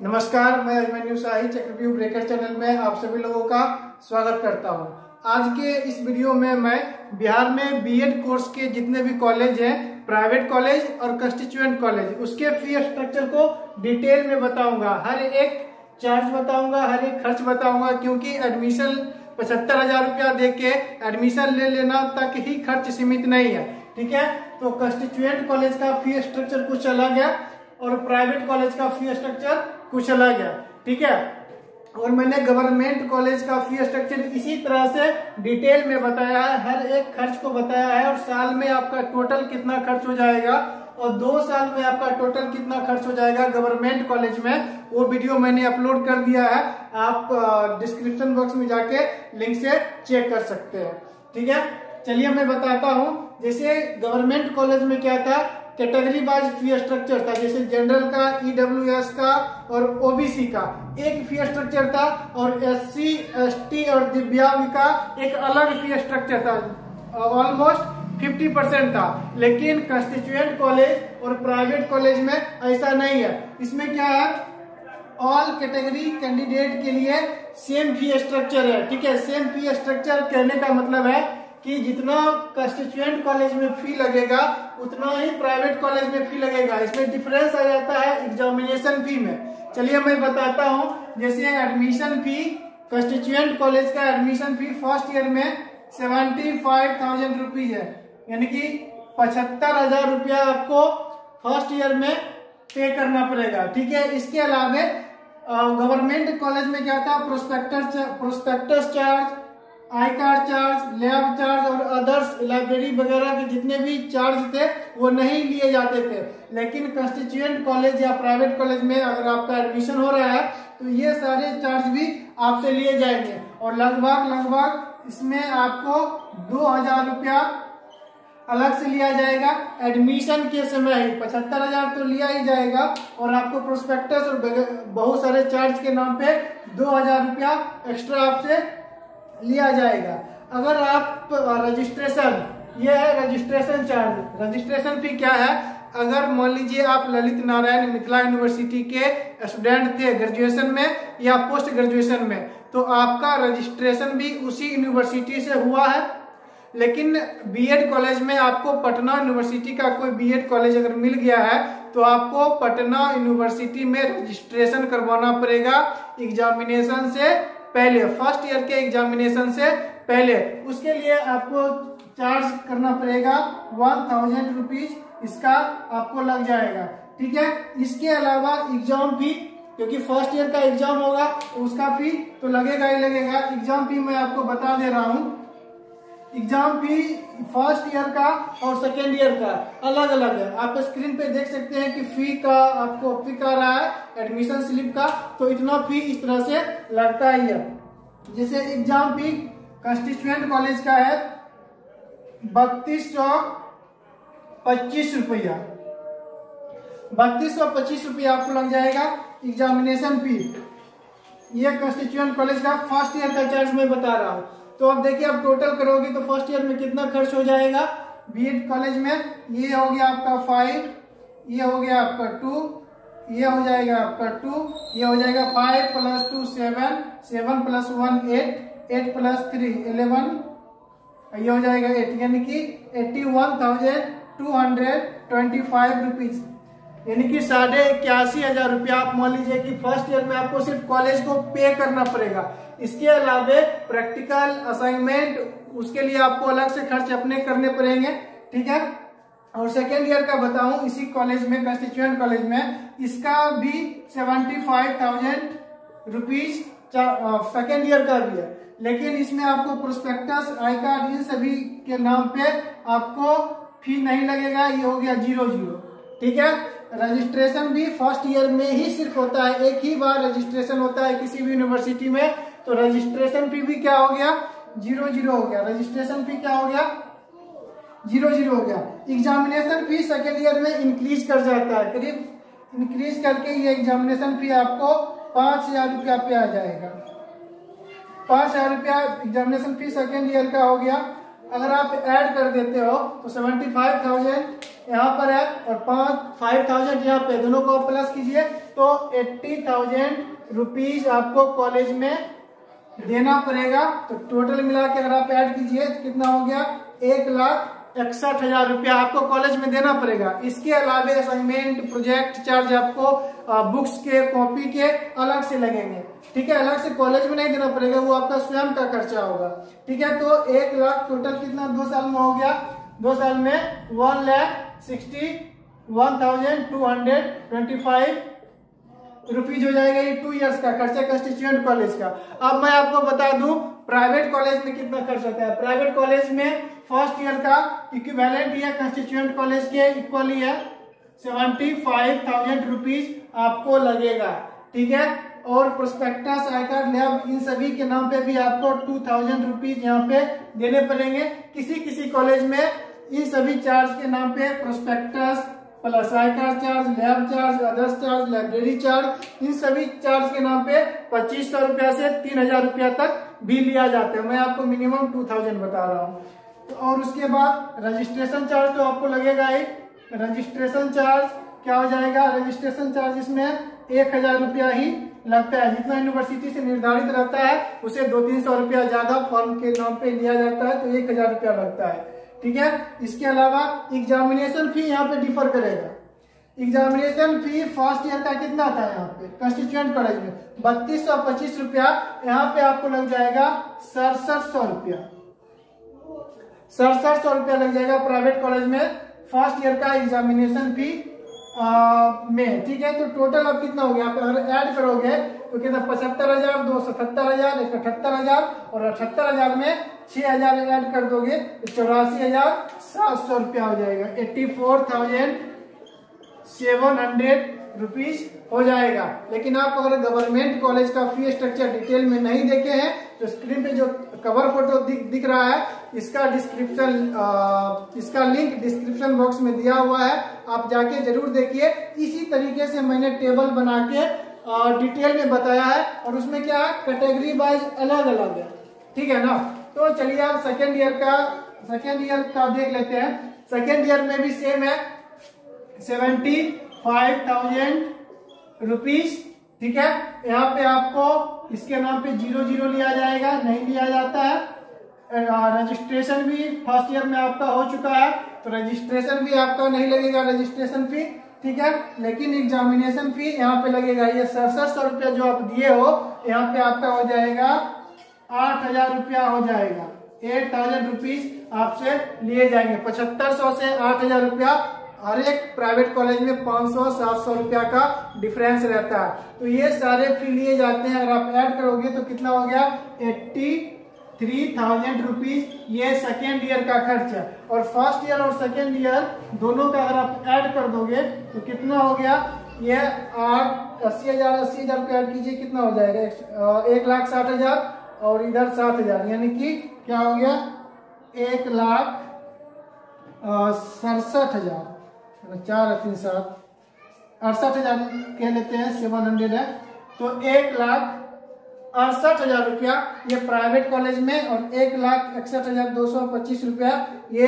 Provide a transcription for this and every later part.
नमस्कार, मैं अभिमन्यु शाही चक्रव्यूह ब्रेकर चैनल में आप सभी लोगों का स्वागत करता हूं। आज के इस वीडियो में मैं बिहार में बीएड कोर्स के जितने भी कॉलेज हैं, प्राइवेट कॉलेज और कंस्टिट्यूएंट कॉलेज, उसके फी स्ट्रक्चर को डिटेल में बताऊंगा। हर एक चार्ज बताऊंगा, हर एक खर्च बताऊंगा, क्योंकि एडमिशन 75,000 रुपया दे के एडमिशन ले लेना तक ही खर्च सीमित नहीं है। ठीक है, तो कंस्टिट्यूएंट कॉलेज का फी स्ट्रक्चर कुछ अलग है और प्राइवेट कॉलेज का फी स्ट्रक्चर कुछ अलग है। ठीक है, और मैंने गवर्नमेंट कॉलेज का फी स्ट्रक्चर इसी तरह से डिटेल में बताया है, हर एक खर्च को बताया है, और साल में आपका टोटल कितना खर्च हो जाएगा और 2 साल में आपका टोटल कितना खर्च हो जाएगा गवर्नमेंट कॉलेज में, वो वीडियो मैंने अपलोड कर दिया है। आप डिस्क्रिप्शन बॉक्स में जाके लिंक से चेक कर सकते हैं। ठीक है, चलिए मैं बताता हूँ। जैसे गवर्नमेंट कॉलेज में क्या था, कैटेगरी वाइज फी स्ट्रक्चर था। जैसे जनरल का, ईडब्ल्यूएस का और ओबीसी का एक फी स्ट्रक्चर था, और एससी, एसटी और दिव्यांग का एक अलग फी स्ट्रक्चर था। ऑलमोस्ट 50% था। लेकिन कंस्टिट्यूएंट कॉलेज और प्राइवेट कॉलेज में ऐसा नहीं है। इसमें क्या है, ऑल कैटेगरी कैंडिडेट के लिए सेम फी स्ट्रक्चर है। ठीक है, सेम फी स्ट्रक्चर कहने का मतलब है कि जितना कंस्टिट्यूएंट कॉलेज में फी लगेगा उतना ही प्राइवेट कॉलेज में फी लगेगा। इसमें डिफरेंस आ जाता है एग्जामिनेशन फी में। चलिए मैं बताता हूँ। जैसे एडमिशन फी, कंस्टिट्यूएंट कॉलेज का एडमिशन फी फर्स्ट ईयर में 75,000 रुपीज है, यानी कि 75,000 रुपया आपको फर्स्ट ईयर में पे करना पड़ेगा। ठीक है, इसके अलावा गवर्नमेंट कॉलेज में क्या था, प्रोस्पेक्टस चार्ज, आई कार्ड चार्ज, लैब चार्ज और अदर्स लाइब्रेरी वगैरह के जितने भी चार्ज थे वो नहीं लिए जाते थे। लेकिन कंस्टिट्यूएंट कॉलेज या प्राइवेट कॉलेज में अगर आपका एडमिशन हो रहा है तो ये सारे चार्ज भी आपसे लिए जाएंगे, और लगभग इसमें आपको 2,000 रुपया अलग से लिया जाएगा। एडमिशन के समय ही 75,000 तो लिया ही जाएगा, और आपको प्रोस्पेक्टस और बहुत सारे चार्ज के नाम पे 2,000 रुपया एक्स्ट्रा आपसे लिया जाएगा। अगर आप रजिस्ट्रेशन, ये है रजिस्ट्रेशन चार्ज। रजिस्ट्रेशन फी क्या है, अगर मान लीजिए आप ललित नारायण मिथिला यूनिवर्सिटी के स्टूडेंट थे ग्रेजुएशन में या पोस्ट ग्रेजुएशन में, तो आपका रजिस्ट्रेशन भी उसी यूनिवर्सिटी से हुआ है। लेकिन बीएड कॉलेज में आपको पटना यूनिवर्सिटी का कोई बीएड कॉलेज अगर मिल गया है तो आपको पटना यूनिवर्सिटी में रजिस्ट्रेशन करवाना पड़ेगा एग्जामिनेशन से पहले, फर्स्ट ईयर के एग्जामिनेशन से पहले। उसके लिए आपको चार्ज करना पड़ेगा 1,000 रुपीज, इसका आपको लग जाएगा। ठीक है, इसके अलावा एग्जाम फी, क्योंकि फर्स्ट ईयर का एग्जाम होगा तो उसका फी तो लगेगा ही लगेगा। एग्जाम फी मैं आपको बता दे रहा हूँ। एग्जाम फी फर्स्ट ईयर का और सेकेंड ईयर का अलग अलग है। आप स्क्रीन पे देख सकते हैं कि फी का आपको पिक आ रहा है एडमिशन स्लिप का, तो इतना फी इस तरह से लगता ही है। जैसे एग्जाम फी कंस्टिट्यूएंट कॉलेज का है 3225 रुपया, 3225 रुपया आपको लग जाएगा एग्जामिनेशन फी। ये कंस्टिट्यूएंट कॉलेज का फर्स्ट ईयर का चार्ज मैं बता रहा हूँ। तो अब देखिए, आप टोटल करोगे तो फर्स्ट ईयर में कितना खर्च हो जाएगा बीएड कॉलेज में। ये हो गया आपका 5, ये हो गया आपका 2, ये हो जाएगा आपका 2, ये हो जाएगा 5 + 2 7, 7 + 1 8, 8 + 3 11, ये हो जाएगा 8, यानी कि 81,225 रुपीज, यानी कि 81,500 रुपया। आप मान लीजिए कि फर्स्ट ईयर में आपको सिर्फ कॉलेज को पे करना पड़ेगा। इसके अलावा प्रैक्टिकल असाइनमेंट, उसके लिए आपको अलग से खर्च अपने करने पड़ेंगे। ठीक है, और सेकेंड ईयर का बताऊं, इसी कॉलेज में कंस्टिट्यूएंट कॉलेज में इसका भी 75,000 रुपीज सेकेंड ईयर का भी है। लेकिन इसमें आपको प्रोस्पेक्टस, आई कार्ड, इन सभी के नाम पे आपको फी नहीं लगेगा। ये हो गया 0। ठीक है, रजिस्ट्रेशन भी फर्स्ट ईयर में ही सिर्फ होता है, एक ही बार रजिस्ट्रेशन होता है किसी भी यूनिवर्सिटी में, तो रजिस्ट्रेशन फी भी क्या हो गया, 0 हो गया। रजिस्ट्रेशन फी क्या हो गया, 0 हो गया। एग्जामिनेशन फी सेकेंड ईयर में इंक्रीज कर जाता है, करीब इंक्रीज करके ये एग्जामिनेशन फी आपको 5,000 रुपया पे आ जाएगा। 5,000 रुपया एग्जामिनेशन फी सेकेंड ईयर का हो गया। अगर आप ऐड कर देते हो तो 75,000 यहाँ पर है और 5,000 यहाँ पे, दोनों को प्लस कीजिए तो 80,000 रुपीज आपको कॉलेज में देना पड़ेगा। तो टोटल मिला के अगर आप ऐड कीजिए तो कितना हो गया, 1,61,000 रुपया आपको कॉलेज में देना पड़ेगा। इसके अलावा असाइनमेंट, प्रोजेक्ट चार्ज आपको बुक्स के, कॉपी के अलग से लगेंगे, ठीक है। अलग से कॉलेज में नहीं देना पड़ेगा, वो आपका स्वयं का खर्चा होगा, ठीक है। तो 1 लाख टोटल कितना 2 साल में हो गया, 2 साल में 1,61,225 रुपीज हो जाएगा। ये 2 इयर्स का खर्चा कंस्टिट्यूएंट कॉलेज का। अब मैं आपको बता दूं प्राइवेट कॉलेज में कितना खर्च होता है। प्राइवेट कॉलेज में फर्स्ट ईयर का इक्विवेलेंट या कंस्टिट्यूएंट कॉलेज के इक्वल ही है, 75,000 रुपीज आपको लगेगा, ठीक है। और प्रोस्पेक्टस, आई कार्ड, लैब, इन सभी के नाम पे भी आपको 2,000 रुपीज यहाँ पे देने पड़ेंगे। किसी किसी कॉलेज में इन सभी चार्ज के नाम पे prospectus plus I card charge, lab charge, others charge, library charge, इन सभी चार्ज के नाम पे 2,500 रुपया से 3,000 रुपया तक भी लिया जाता है। मैं आपको मिनिमम 2,000 बता रहा हूँ। तो और उसके बाद रजिस्ट्रेशन चार्ज तो आपको लगेगा ही। रजिस्ट्रेशन चार्ज क्या हो जाएगा, रजिस्ट्रेशन चार्ज इसमें 1,000 रुपया ही लगता है। जितना यूनिवर्सिटी से निर्धारित रहता है उसे 200-300 रुपया ज्यादा फॉर्म के नाम पे लिया जाता है, तो 1,000 रुपया लगता है, ठीक है। इसके अलावा एग्जामिनेशन फी यहाँ पे डिफर करेगा। एग्जामिनेशन फी फर्स्ट ईयर का कितना था यहाँ पे कंस्टिट्यूएंट कॉलेज में 3,225 रुपया, यहाँ पे आपको लग जाएगा 6,700 रुपया, 6,700 रुपया लग जाएगा प्राइवेट कॉलेज में फर्स्ट ईयर का एग्जामिनेशन फी में, ठीक है। तो टोटल अब कितना हो गया, आप अगर ऐड करोगे तो कितना 75,000, 277,000, 78,000 और 78,000 में 6,000 ऐड कर दोगे तो 84,700 रुपया हो जाएगा। 84,700 रुपीज हो जाएगा। लेकिन आप अगर गवर्नमेंट कॉलेज का फी स्ट्रक्चर डिटेल में नहीं देखे हैं तो स्क्रीन पे जो कवर फोटो दिख रहा है इसका लिंक डिस्क्रिप्शन बॉक्स में दिया हुआ है, आप जाके जरूर देखिए। इसी तरीके से मैंने टेबल बना के डिटेल में बताया है और उसमें क्या है कैटेगरी वाइज अलग अलग है, ठीक है ना। तो चलिए आप सेकेंड ईयर का देख लेते हैं। सेकेंड ईयर में भी सेम है, 75,000 रुपीज, ठीक है। यहाँ पे आपको इसके नाम पे 0 लिया जाएगा, नहीं लिया जाता है। रजिस्ट्रेशन भी फर्स्ट ईयर में आपका हो चुका है तो रजिस्ट्रेशन भी आपका नहीं लगेगा, रजिस्ट्रेशन फी, ठीक है। लेकिन एग्जामिनेशन फी यहाँ पे लगेगा। ये 6,700 रुपया जो आप दिए हो यहाँ पे आपका हो जाएगा 8,000 रुपया हो जाएगा। 8,000 रुपीज आपसे लिए जाएंगे। 7,500 से 8,000 रुपया हर एक प्राइवेट कॉलेज में 500-700 रुपया का डिफरेंस रहता है। तो ये सारे फी लिए जाते हैं। अगर आप ऐड करोगे तो कितना हो गया 83,000 रुपीज, ये सेकेंड ईयर का खर्च है। और फर्स्ट ईयर और सेकेंड ईयर दोनों का अगर आप ऐड कर दोगे तो कितना हो गया, ये 80,000 रुपया ऐड कीजिए, कितना हो जाएगा 1,60,000 और इधर 7,000, यानी कि क्या हो गया 1,67,000, 4 3 7 68,000 कह लेते हैं, 700 है। तो 1,68,000 रुपया ये प्राइवेट कॉलेज में और 1,61,225 रुपया ये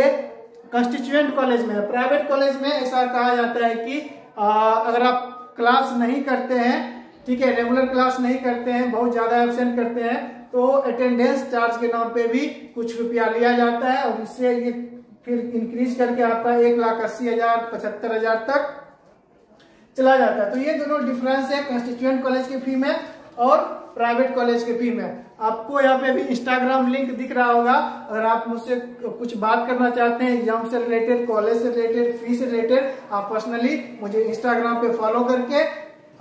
कंस्टिट्यूएंट कॉलेज में है। प्राइवेट कॉलेज में ऐसा कहा जाता है कि अगर आप क्लास नहीं करते हैं, ठीक है, रेगुलर क्लास नहीं करते हैं, बहुत ज्यादा एब्सेंट करते हैं तो अटेंडेंस चार्ज के नाम पे भी कुछ रुपया लिया जाता है और इससे ये फिर इंक्रीज करके आपका 1,80,000 75,000 तक चला जाता है। तो ये दोनों डिफरेंस है कंस्टिट्यूएंट कॉलेज की फी में और प्राइवेट कॉलेज की फी में। आपको यहाँ पे भी इंस्टाग्राम लिंक दिख रहा होगा। अगर आप मुझसे कुछ बात करना चाहते हैं एग्जाम से रिलेटेड, कॉलेज से रिलेटेड, फी से रिलेटेड, आप पर्सनली मुझे इंस्टाग्राम पे फॉलो करके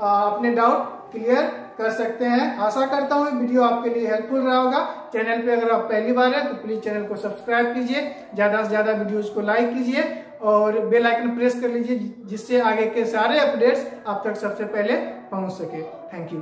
अपने डाउट क्लियर कर सकते हैं। आशा करता हूँ वीडियो आपके लिए हेल्पफुल रहा होगा। चैनल पे अगर आप पहली बार हैं तो प्लीज चैनल को सब्सक्राइब कीजिए, ज्यादा से ज्यादा वीडियोज को लाइक कीजिए और बेल आइकन प्रेस कर लीजिए जिससे आगे के सारे अपडेट्स आप तक सबसे पहले पहुंच सके। Thank you.